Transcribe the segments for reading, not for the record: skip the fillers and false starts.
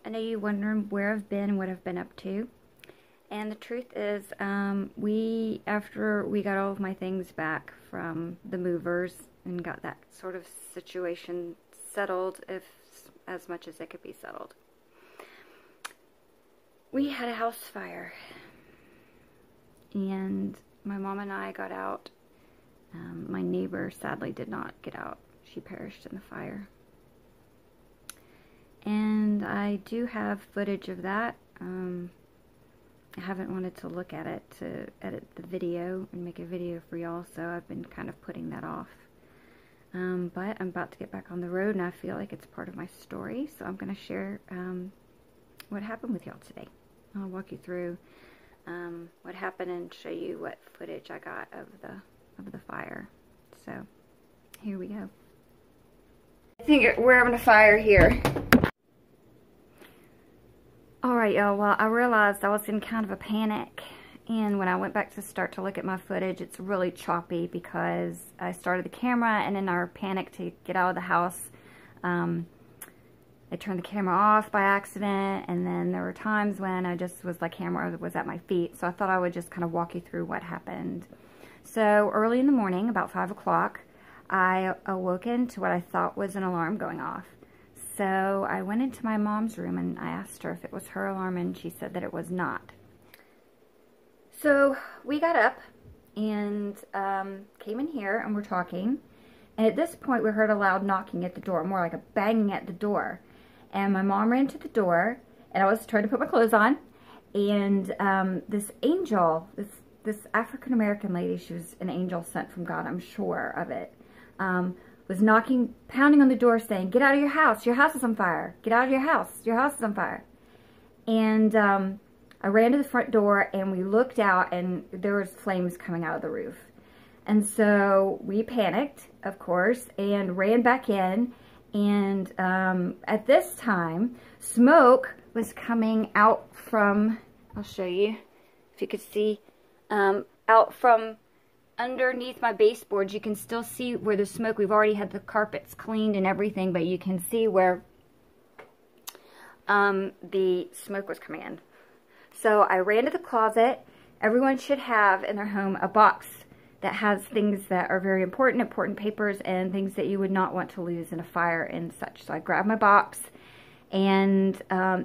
I know you're wondering where I've been, what I've been up to. And the truth is, after we got all of my things back from the movers and got that sort of situation settled, as much as it could be settled, we had a house fire. And my mom and I got out. My neighbor sadly did not get out. She perished in the fire. And I do have footage of that. I haven't wanted to look at it to edit the video and make a video for y'all, so I've been kind of putting that off. But I'm about to get back on the road, and I feel like it's part of my story, so I'm going to share what happened with y'all today. I'll walk you through what happened and show you what footage I got of the fire. So here we go. I think we're having a fire here. Alright, y'all, well, I realized I was in kind of a panic, and when I went back to start to look at my footage, it's really choppy because I started the camera, and in our panic to get out of the house, I turned the camera off by accident, and then there were times when I just was like, camera was at my feet, so I thought I would just kind of walk you through what happened. So early in the morning, about 5 o'clock, I awoken to what I thought was an alarm going off. So I went into my mom's room and I asked her if it was her alarm, and she said that it was not. So we got up and came in here and we're talking. And at this point we heard a loud knocking at the door, more like a banging at the door. And my mom ran to the door, and I was trying to put my clothes on. And this angel, this African-American lady, she was an angel sent from God, I'm sure of it, was knocking, pounding on the door saying, "Get out of your house is on fire. Get out of your house is on fire." And I ran to the front door and we looked out, and there was flames coming out of the roof. And so we panicked, of course, and ran back in. And at this time, smoke was coming out from, I'll show you if you could see, out from underneath my baseboards. You can still see where the smoke, we've already had the carpets cleaned and everything, but you can see where the smoke was coming in. So I ran to the closet. Everyone should have in their home a box that has things that are very important papers and things that you would not want to lose in a fire and such. So I grabbed my box, and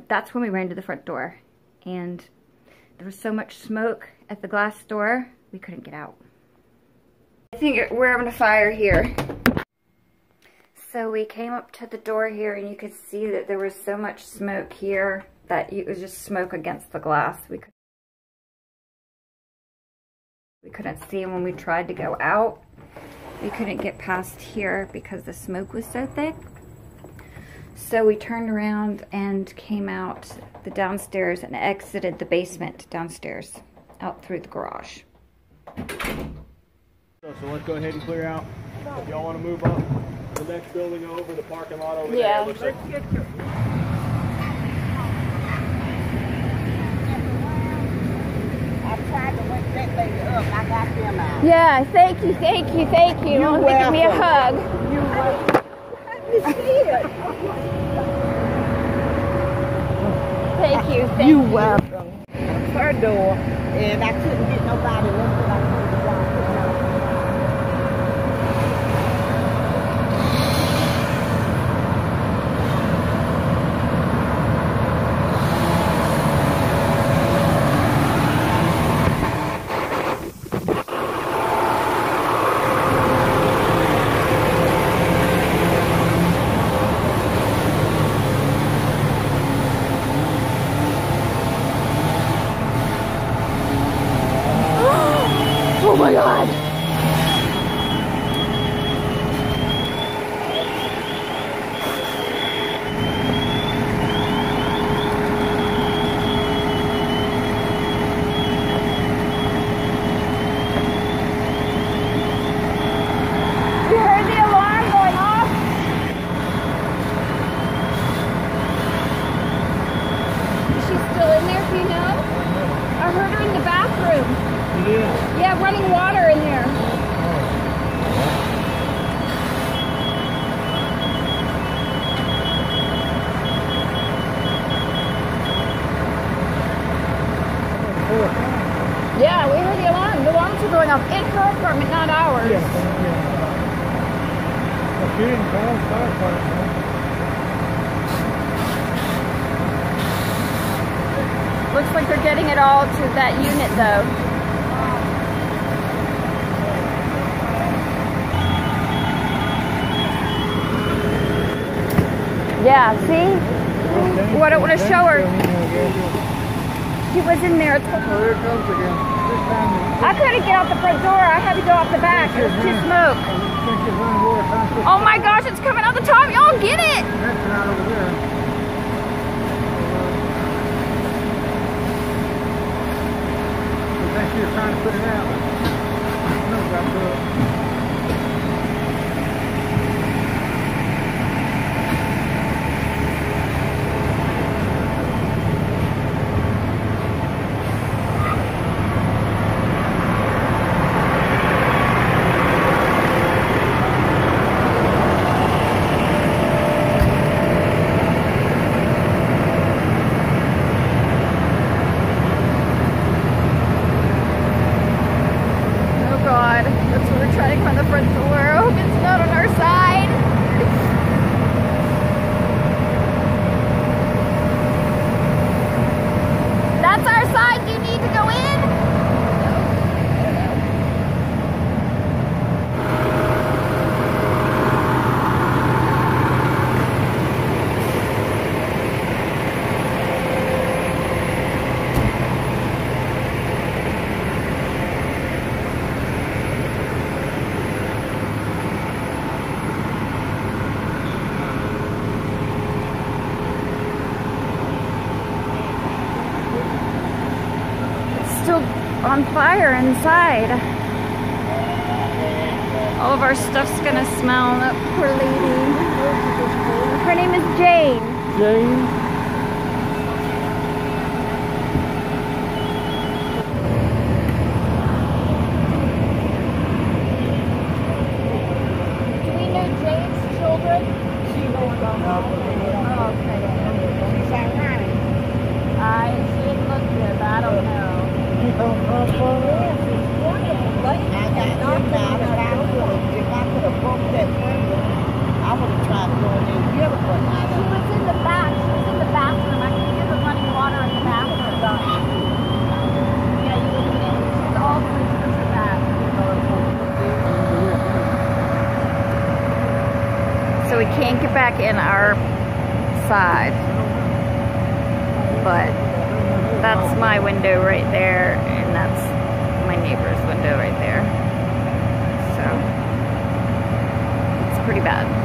that's when we ran to the front door. And there was so much smoke at the glass door, we couldn't get out. I think we're having a fire here. So we came up to the door here, and you could see that there was so much smoke here that it was just smoke against the glass. We couldn't see when we tried to go out. We couldn't get past here because the smoke was so thick. So we turned around and came out the downstairs and exited the basement downstairs, out through the garage. So let's go ahead and clear out. If y'all want to move up the next building over, the parking lot over there. Looks like I got them out. Yeah, thank you. You're welcome. Give me a hug. You're welcome. Let me see it. Thank you. You're welcome. Her door, and I couldn't get nobody else till I turned the down. Oh my God. You heard the alarm going off? Is she still in there, do you know? I heard her in the bathroom. Yeah, running water in there. hear the alarm. The alarms are going off in her apartment, not ours. Yeah. Well, she didn't call the fire department. Looks like they're getting it all to that unit, though. Yeah, see? Well, I don't want to show her. She was in there. Oh, here it comes again. This time, I couldn't get out the front door. I had to go out the back. It was too smoke. Oh my gosh, it's coming out the top. Y'all get it. That's not over there. I think she was trying to put it out. No, got to it. On the front door. I hope it's not on our side. That's our side. Do you need to go in? Still on fire inside. All of our stuff's gonna smell. That poor lady. Her name is Jane. Jane? Do we know Jane's children? She knows about Oh, okay. She's ironic. She didn't look good, but I don't know. I got you now, but if I could have broke that window, I would have tried to go in there and get her, but I She was in the back. She was in the bathroom. I could hear the running water in the bathroom. Yeah, you would have been. She's all the way to the back. So we can't get back in our side. But that's my window right there, and that's my neighbor's window right there. So it's pretty bad.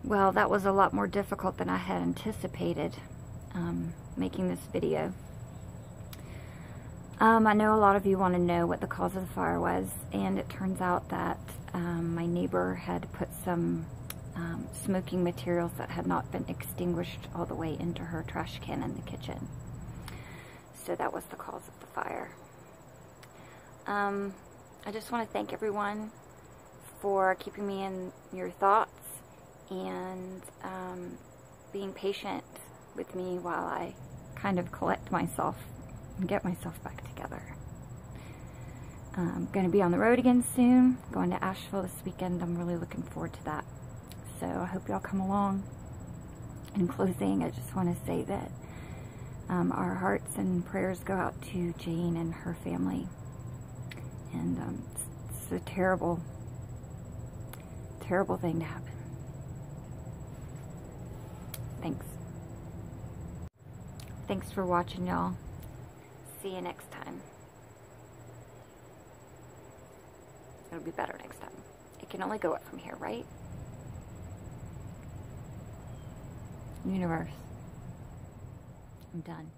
Well, that was a lot more difficult than I had anticipated, making this video. I know a lot of you want to know what the cause of the fire was, and it turns out that my neighbor had put some smoking materials that had not been extinguished all the way into her trash can in the kitchen. So that was the cause of the fire. I just want to thank everyone for keeping me in your thoughts and being patient with me while I kind of collect myself and get myself back together. I'm going to be on the road again soon, going to Asheville this weekend. I'm really looking forward to that. So I hope y'all come along. In closing, I just want to say that our hearts and prayers go out to Jane and her family. And it's a terrible, terrible thing to happen. Thanks. Thanks for watching, y'all. See you next time. It'll be better next time. It can only go up from here, right? Universe. I'm done.